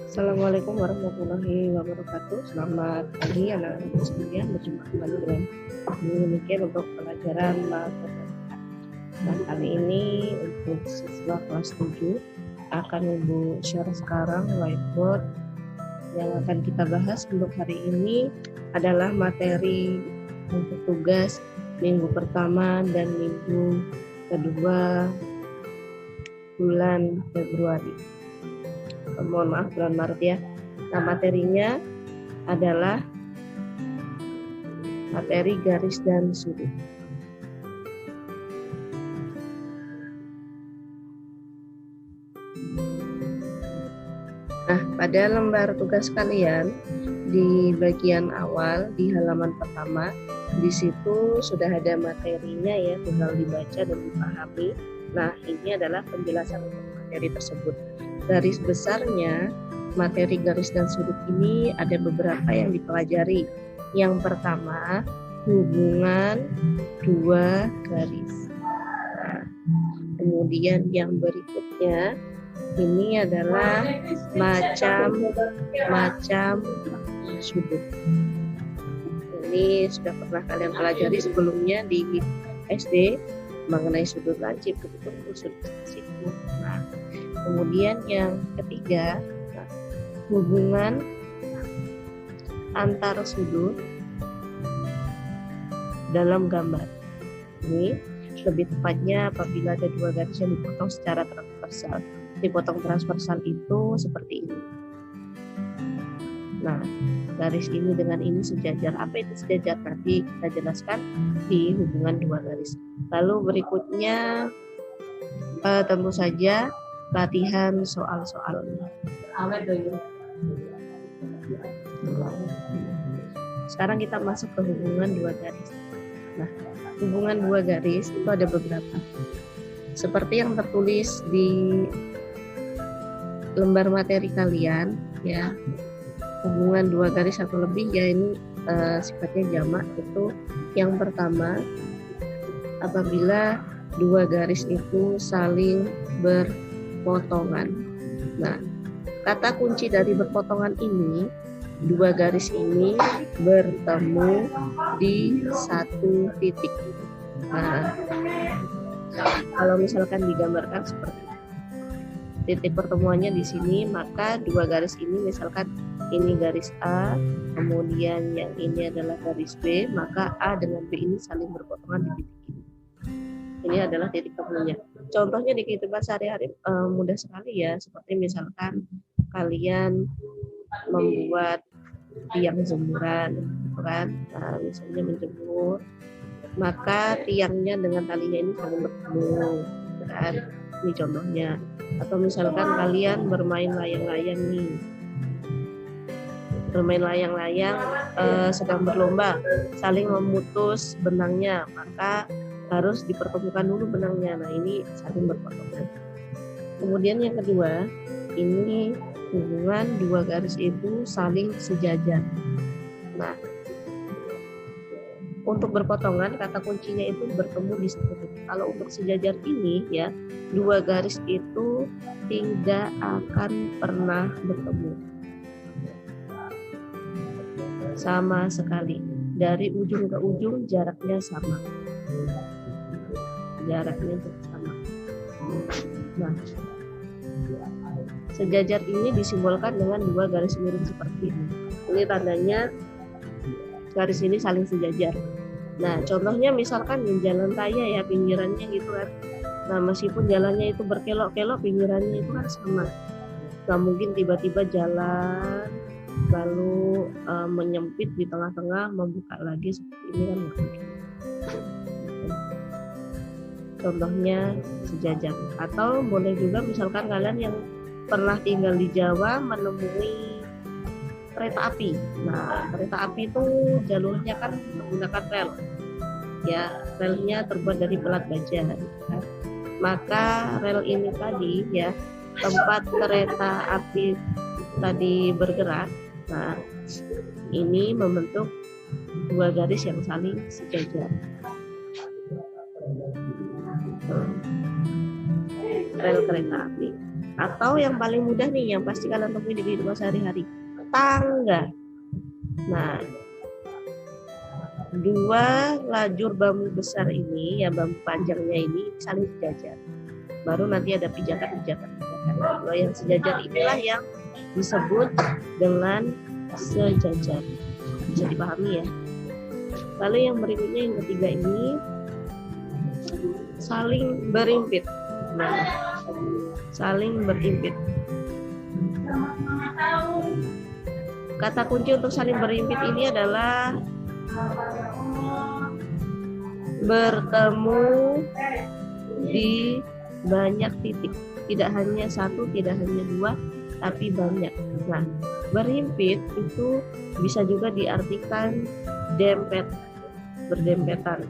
Assalamualaikum warahmatullahi wabarakatuh. Selamat pagi anak-anak sekalian, berjumpa kembali dengan demikian untuk pelajaran matematika. Nah, kali ini untuk siswa kelas 7 akan Ibu share sekarang whiteboard. Yang akan kita bahas untuk hari ini adalah materi untuk tugas minggu pertama dan minggu kedua bulan Februari. Mohon maaf, bulan Maret ya. Nah, materinya adalah materi garis dan sudut. Nah, pada lembar tugas kalian di bagian awal di halaman pertama, di situ sudah ada materinya ya, tinggal dibaca dan dipahami. Nah, ini adalah penjelasan untuk materi tersebut. Garis besarnya, materi garis dan sudut ini ada beberapa yang dipelajari. Yang pertama, hubungan dua garis. Nah, kemudian yang berikutnya, ini adalah macam-macam sudut. Ini sudah pernah kalian pelajari sebelumnya di SD mengenai sudut lancip, sudut siku. Nah, kemudian yang ketiga, hubungan antar sudut dalam gambar. Ini lebih tepatnya apabila ada dua garis yang dipotong secara transversal. Dipotong transversal itu seperti ini. Nah, garis ini dengan ini sejajar. Apa itu sejajar? Nanti kita jelaskan di hubungan dua garis. Lalu berikutnya tentu saja latihan soal-soalnya. Sekarang kita masuk ke hubungan dua garis. Nah, hubungan dua garis itu ada beberapa. Seperti yang tertulis di lembar materi kalian, ya, hubungan dua garis atau lebih, ya ini sifatnya jamak. Itu yang pertama, apabila dua garis itu saling berpotongan. Nah, kata kunci dari berpotongan ini, dua garis ini bertemu di satu titik. Nah, kalau misalkan digambarkan seperti titik pertemuannya di sini, maka dua garis ini, misalkan ini garis A, kemudian yang ini adalah garis B, maka A dengan B ini saling berpotongan di titik ini. Ini adalah titik temunya. Contohnya di kehidupan sehari-hari mudah sekali ya, seperti misalkan kalian membuat tiang jemuran, gitu kan? Nah, misalnya menjemur, maka tiangnya dengan talinya ini saling bertemu, kan? Ini contohnya. Atau misalkan kalian bermain layang-layang nih, bermain layang-layang sedang berlomba, saling memutus benangnya, maka harus dipertemukan dulu benangnya. Nah, ini saling berpotongan. Kemudian yang kedua, ini hubungan dua garis itu saling sejajar. Nah, untuk berpotongan kata kuncinya itu bertemu di satu titik. Kalau untuk sejajar ini ya, dua garis itu tidak akan pernah bertemu sama sekali. Dari ujung ke ujung jaraknya sama. Jaraknya sama. Nah, sejajar ini disimbolkan dengan dua garis miring seperti ini. Ini tandanya garis ini saling sejajar. Nah, contohnya misalkan di jalan raya ya, pinggirannya gitu kan. Nah, meskipun jalannya itu berkelok-kelok, pinggirannya itu kan sama. Nah, mungkin tiba-tiba jalan lalu menyempit di tengah-tengah, membuka lagi seperti ini kan mungkin. Contohnya sejajar. Atau boleh juga misalkan kalian yang pernah tinggal di Jawa menemui kereta api. Nah, kereta api itu jalurnya kan menggunakan rel. Ya, relnya terbuat dari pelat baja. Kan? Maka rel ini tadi ya, tempat kereta api tadi bergerak. Nah, ini membentuk dua garis yang saling sejajar. Rel kereta api. Atau yang paling mudah nih, yang pasti kalian temui di kehidupan sehari-hari, tangga. Nah, dua lajur bambu besar ini, ya bambu panjangnya ini saling sejajar. Baru nanti ada pijakan. Nah, kalau yang sejajar inilah yang disebut dengan sejajar. Bisa dipahami ya. Lalu yang berikutnya, yang ketiga ini saling berimpit. Nah, saling berimpit. Kata kunci untuk saling berimpit ini adalah bertemu di banyak titik. Tidak hanya satu, tidak hanya dua, tapi banyak. Nah, berimpit itu bisa juga diartikan dempet, berdempetan,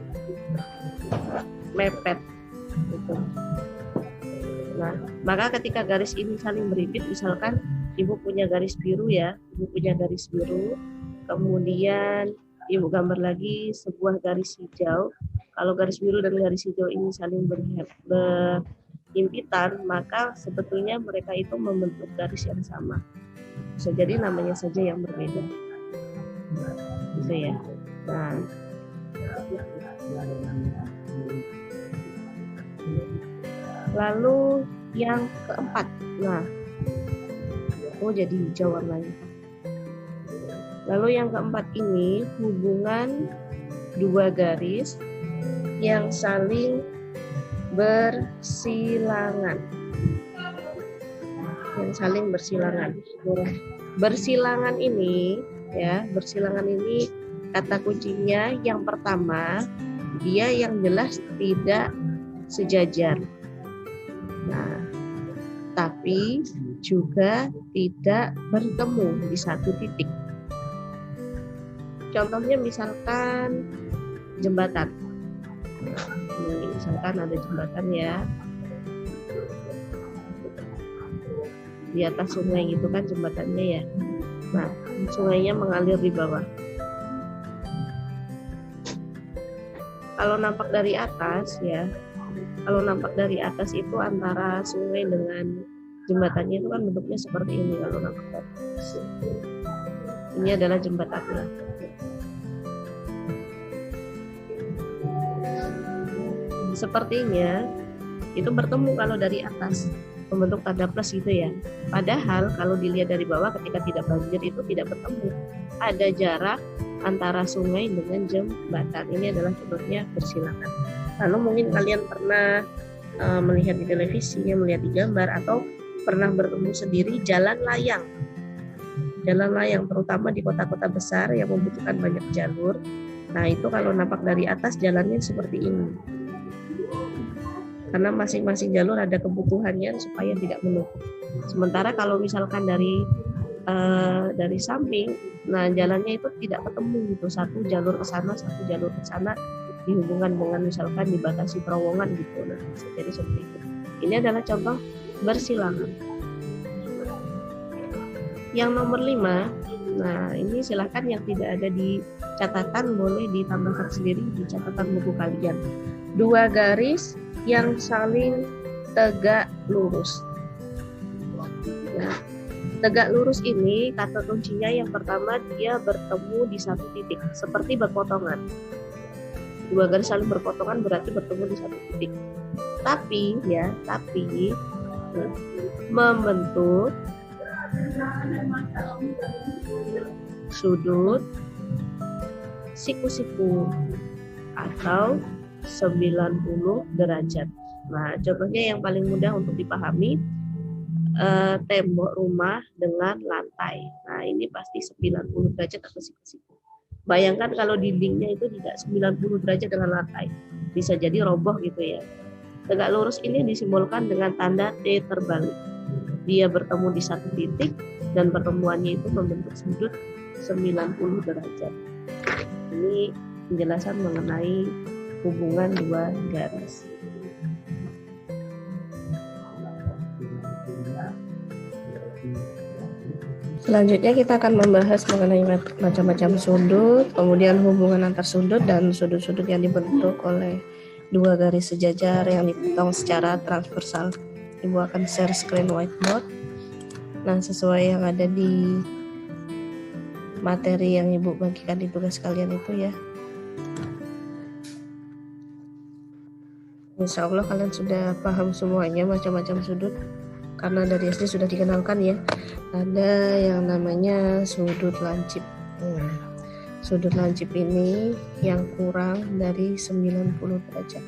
mepet gitu. Nah, maka ketika garis ini saling berimpit, misalkan ibu punya garis biru ya, ibu punya garis biru, kemudian ibu gambar lagi sebuah garis hijau. Kalau garis biru dan garis hijau ini saling berimpitan, maka sebetulnya mereka itu membentuk garis yang sama. Bisa jadi namanya saja yang berbeda. Gitu ya. Nah, lalu yang keempat, nah, jadi hijau warnanya. Lalu yang keempat ini hubungan dua garis yang saling bersilangan. Yang saling bersilangan. Bersilangan ini, ya, bersilangan ini kata kuncinya yang pertama, dia yang jelas tidak sejajar. Nah, tapi juga tidak bertemu di satu titik. Contohnya misalkan jembatan. Misalkan ada jembatan ya, di atas sungai gitu kan jembatannya ya. Nah, sungainya mengalir di bawah. Kalau nampak dari atas ya, kalau nampak dari atas itu antara sungai dengan jembatannya itu kan bentuknya seperti ini. Kalau nampak dari atas, ini adalah jembatannya. Sepertinya itu bertemu kalau dari atas, membentuk tanda plus gitu ya. Padahal kalau dilihat dari bawah ketika tidak banjir itu tidak bertemu. Ada jarak antara sungai dengan jembatan. Ini adalah contohnya bersilangan. Lalu mungkin kalian pernah melihat di televisi, melihat di gambar, atau pernah bertemu sendiri jalan layang. Jalan layang terutama di kota-kota besar yang membutuhkan banyak jalur. Nah, itu kalau nampak dari atas jalannya seperti ini. Karena masing-masing jalur ada kebutuhannya supaya tidak menumpuk. Sementara kalau misalkan dari samping, nah jalannya itu tidak ketemu gitu, satu jalur ke sana, satu jalur ke sana, dihubungkan dengan misalkan dibatasi terowongan gitu. Nah, jadi seperti itu. Ini adalah contoh bersilangan. Yang nomor 5, nah ini silahkan yang tidak ada di catatan boleh ditambahkan sendiri di catatan buku kalian. Dua garis yang saling tegak lurus. Nah, tegak lurus ini kata kuncinya yang pertama, dia bertemu di satu titik seperti berpotongan. Dua garis saling berpotongan berarti bertemu di satu titik. Tapi membentuk sudut siku-siku atau 90 derajat. Nah, contohnya yang paling mudah untuk dipahami, tembok rumah dengan lantai. Nah, ini pasti 90 derajat atau siku-siku. Bayangkan kalau dindingnya itu tidak 90 derajat dengan lantai. Bisa jadi roboh gitu ya. Tegak lurus ini disimbolkan dengan tanda T terbalik. Dia bertemu di satu titik dan pertemuannya itu membentuk sudut 90 derajat. Ini penjelasan mengenai hubungan dua garis. Selanjutnya kita akan membahas mengenai macam-macam sudut, kemudian hubungan antar sudut dan sudut-sudut yang dibentuk oleh dua garis sejajar yang dipotong secara transversal. Ibu akan share screen whiteboard. Nah, sesuai yang ada di materi yang Ibu bagikan di tugas kalian itu ya. Insya Allah kalian sudah paham semuanya macam-macam sudut, karena dari SD sudah dikenalkan ya. Ada yang namanya sudut lancip. Sudut lancip ini yang kurang dari 90 derajat.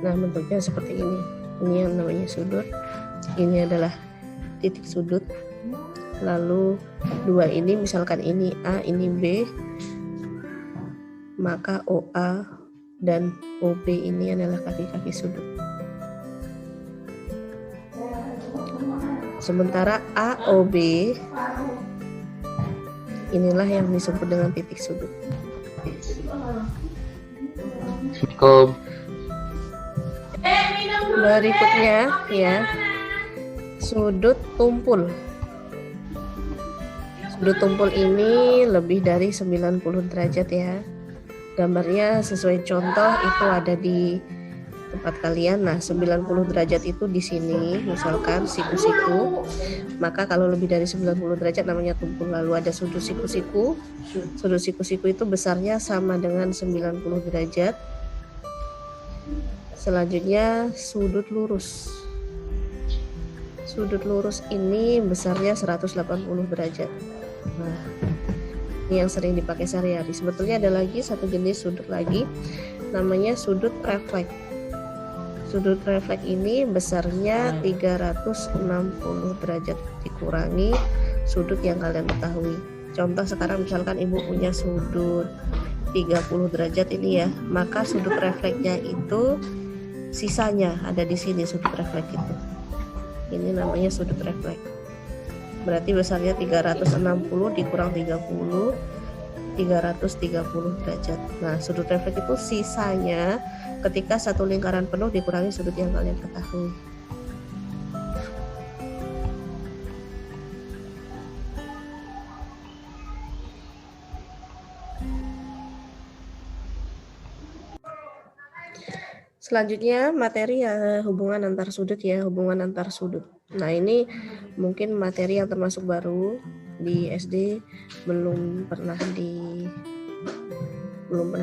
Nah, bentuknya seperti ini. Ini yang namanya sudut. Ini adalah titik sudut. Lalu dua ini, misalkan ini A, ini B, maka OA dan OB ini adalah kaki-kaki sudut. Sementara AOB inilah yang disebut dengan titik sudut. Berikutnya ya, sudut tumpul. Sudut tumpul ini lebih dari 90 derajat ya. Gambarnya sesuai contoh itu ada di tempat kalian. Nah, 90 derajat itu di sini, misalkan siku-siku. Maka kalau lebih dari 90 derajat namanya tumpul. Lalu ada sudut siku-siku. Sudut siku-siku itu besarnya sama dengan 90 derajat. Selanjutnya sudut lurus. Sudut lurus ini besarnya 180 derajat. Nah, ini yang sering dipakai sehari-hari. Sebetulnya ada lagi satu jenis sudut lagi, namanya sudut refleks. Sudut refleks ini besarnya 360 derajat dikurangi sudut yang kalian ketahui. Contoh sekarang misalkan ibu punya sudut 30 derajat ini ya, maka sudut refleksnya itu sisanya ada di sini sudut refleks itu. Ini namanya sudut refleks. Berarti besarnya 360 dikurang 30, 330 derajat. Nah, sudut refleks itu sisanya ketika satu lingkaran penuh dikurangi sudut yang kalian ketahui. Selanjutnya materi hubungan antar sudut ya, hubungan antar sudut. Nah, ini mungkin materi yang termasuk baru di SD, belum pernah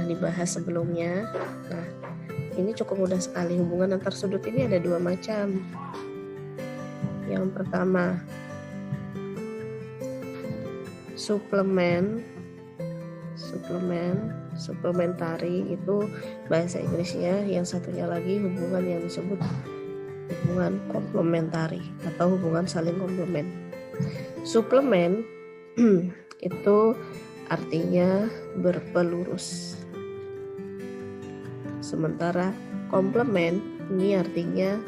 dibahas sebelumnya. Nah, ini cukup mudah sekali. Hubungan antar sudut ini ada dua macam. Yang pertama, suplementari itu bahasa Inggrisnya. Yang satunya lagi hubungan yang disebut hubungan komplementari atau hubungan saling komplement. Suplemen itu artinya berpelurus, sementara komplement ini artinya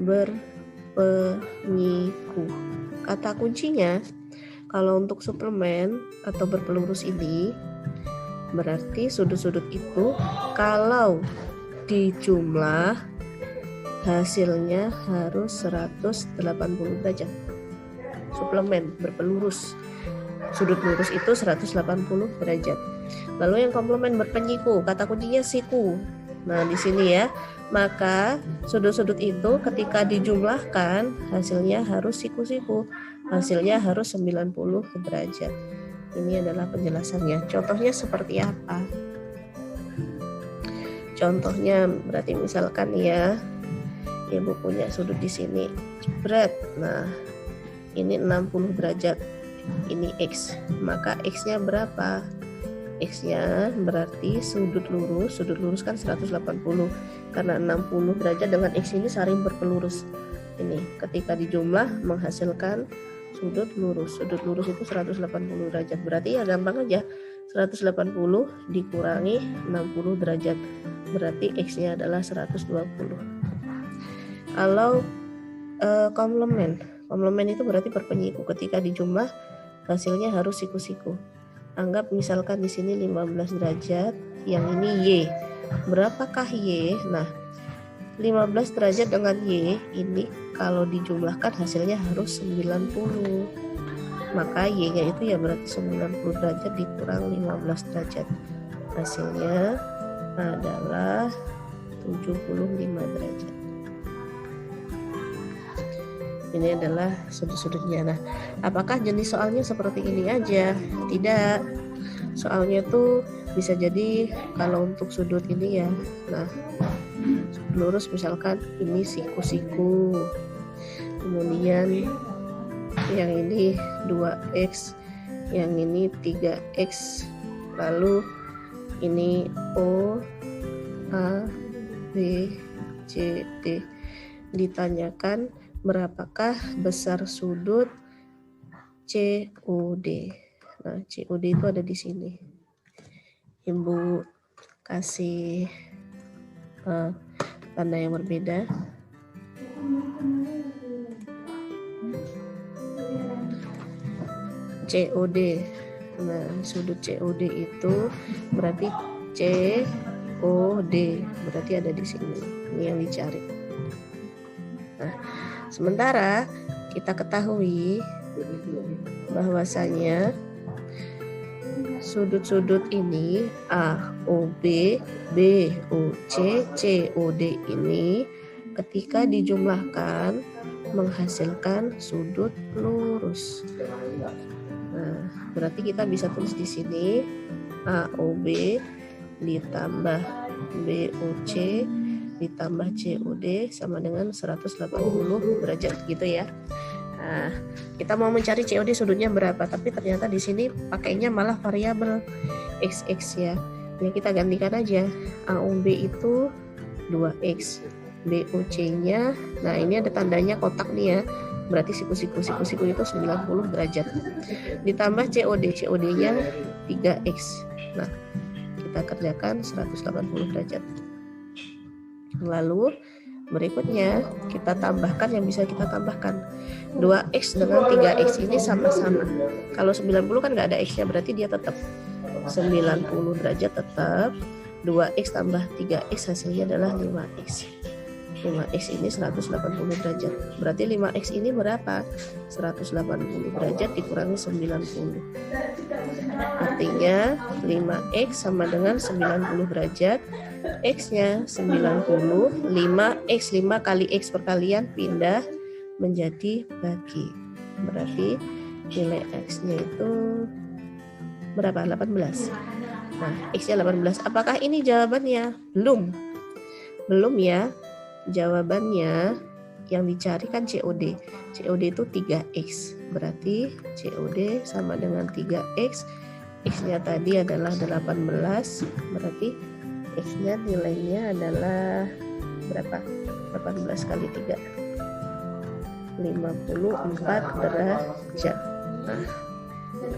berpenyiku. Kata kuncinya kalau untuk suplemen atau berpelurus ini berarti sudut-sudut itu kalau dijumlah hasilnya harus 180 derajat. Suplemen berpelurus, sudut lurus itu 180 derajat. Lalu yang komplement berpenyiku, kata kuncinya siku. Nah, di sini ya. Maka sudut-sudut itu ketika dijumlahkan hasilnya harus siku-siku. Hasilnya harus 90 derajat. Ini adalah penjelasannya. Contohnya seperti apa? Contohnya berarti misalkan ya, ibu punya sudut di sini, jebret. Nah, ini 60 derajat. Ini X. Maka X-nya berapa? X-nya berarti sudut lurus kan 180. Karena 60 derajat dengan X ini saling berpelurus. Ini ketika dijumlah menghasilkan sudut lurus. Sudut lurus itu 180 derajat. Berarti ya gampang aja. 180 dikurangi 60 derajat. Berarti X-nya adalah 120. Kalau komplement itu berarti berpenyiku. Ketika dijumlah hasilnya harus siku-siku. Anggap misalkan di sini 15 derajat, yang ini Y. Berapakah Y? Nah, 15 derajat dengan Y ini kalau dijumlahkan hasilnya harus 90. Maka Y-nya itu ya berarti 90 derajat dikurang 15 derajat. Hasilnya adalah 75 derajat. Ini adalah sudut-sudutnya. Nah, apakah jenis soalnya seperti ini aja? Tidak. Soalnya tuh bisa jadi kalau untuk sudut ini ya. Nah, lurus misalkan ini siku-siku. Kemudian yang ini 2x, yang ini 3x. Lalu ini O, A, B, C, D. Ditanyakan berapakah besar sudut COD. Nah, COD itu ada di sini. Ibu kasih tanda yang berbeda. COD. Nah, sudut COD itu berarti COD, berarti ada di sini. Ini yang dicari. Nah, sementara kita ketahui bahwasanya sudut-sudut ini AOB, BOC, COD ini ketika dijumlahkan menghasilkan sudut lurus. Nah, berarti kita bisa tulis di sini AOB ditambah BOC ditambah COD sama dengan 180 derajat gitu ya. Nah, kita mau mencari COD sudutnya berapa, tapi ternyata di sini pakainya malah variabel XX ya. Ya kita gantikan aja. AOB itu 2X, BOC-nya, nah ini ada tandanya kotak nih ya. Berarti siku itu 90 derajat. Ditambah COD-nya 3X. Nah, kita kerjakan 180 derajat. Lalu berikutnya kita tambahkan yang bisa kita tambahkan. 2X dengan 3X ini sama-sama. Kalau 90 kan nggak ada X-nya, berarti dia tetap 90 derajat tetap. 2X tambah 3X hasilnya adalah 5X. 5X ini 180 derajat. Berarti 5X ini berapa? 180 derajat dikurangi 90. Artinya 5X sama dengan 90 derajat. X-nya 90, 5X, 5 kali X perkalian pindah menjadi bagi. Berarti nilai X-nya itu berapa? 18. Nah, X-nya 18. Apakah ini jawabannya? Belum ya. Jawabannya yang dicari kan COD. COD itu 3X. Berarti COD sama dengan 3X. X-nya tadi adalah 18. Berarti X-nya nilainya adalah berapa? 18 kali 3. 54 derajat. Nah,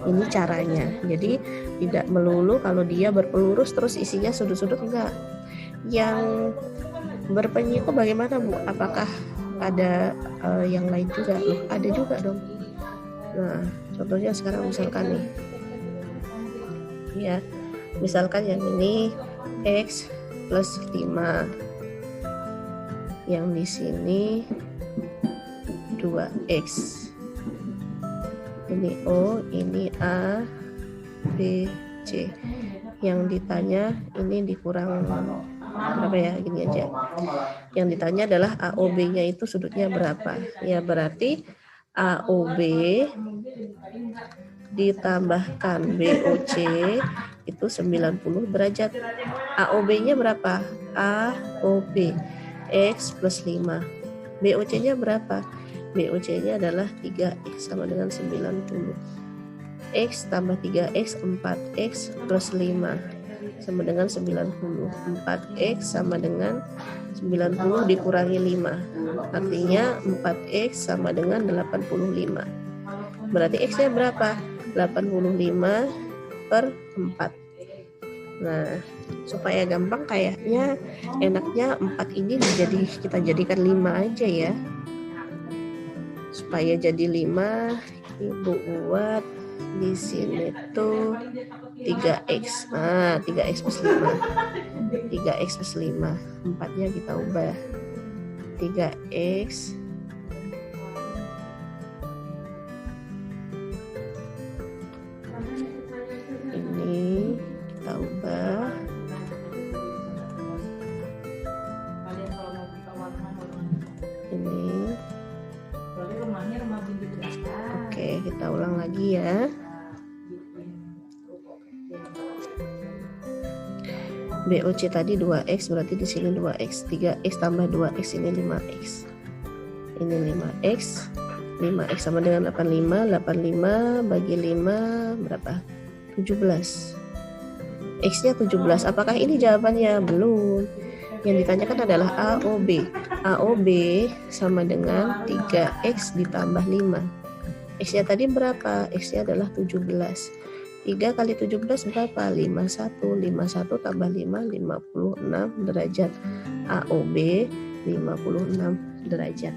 ini caranya. Jadi tidak melulu kalau dia berpelurus terus isinya sudut-sudut, enggak. Yang berpenyiku bagaimana Bu? Apakah ada yang lain juga? Loh, ada juga dong. Nah, contohnya sekarang misalkan nih. Ya, misalkan yang ini X plus 5. Yang di sini 2X. Ini O, ini A, B, C. Yang ditanya ini dikurang berapa ya, gini aja. Yang ditanya adalah AOB-nya itu sudutnya berapa. Ya berarti AOB ditambahkan BOC itu 90 derajat. AOB-nya berapa? AOB X plus 5. BOC-nya berapa? BOC-nya adalah 3X sama dengan 90. X tambah 3X 4X plus 5 sama dengan 90. 4X sama dengan 90 dikurangi 5. Artinya 4X sama dengan 85. Berarti X-nya berapa? 85 per 4. Nah, supaya gampang kayaknya enaknya 4 ini kita jadikan 5 aja ya. Supaya jadi 5, Ibu buat di sini tuh 3X. 3X plus 5. 3X plus 5. 4-nya kita ubah. 3X ini kita ubah. Ini Kita ulang lagi ya. BOC tadi 2X, berarti di sini 2X. 3X tambah 2X, ini 5X. Ini 5X. 5X sama dengan 85. 85 bagi 5 berapa? 17. X-nya 17. Apakah ini jawabannya? Belum. Yang ditanyakan adalah AOB. AOB sama dengan 3X ditambah 5. X-nya tadi berapa? X-nya adalah 17. 3 kali 17 berapa? 51. 51 tambah 5, 56 derajat. AOB 56 derajat.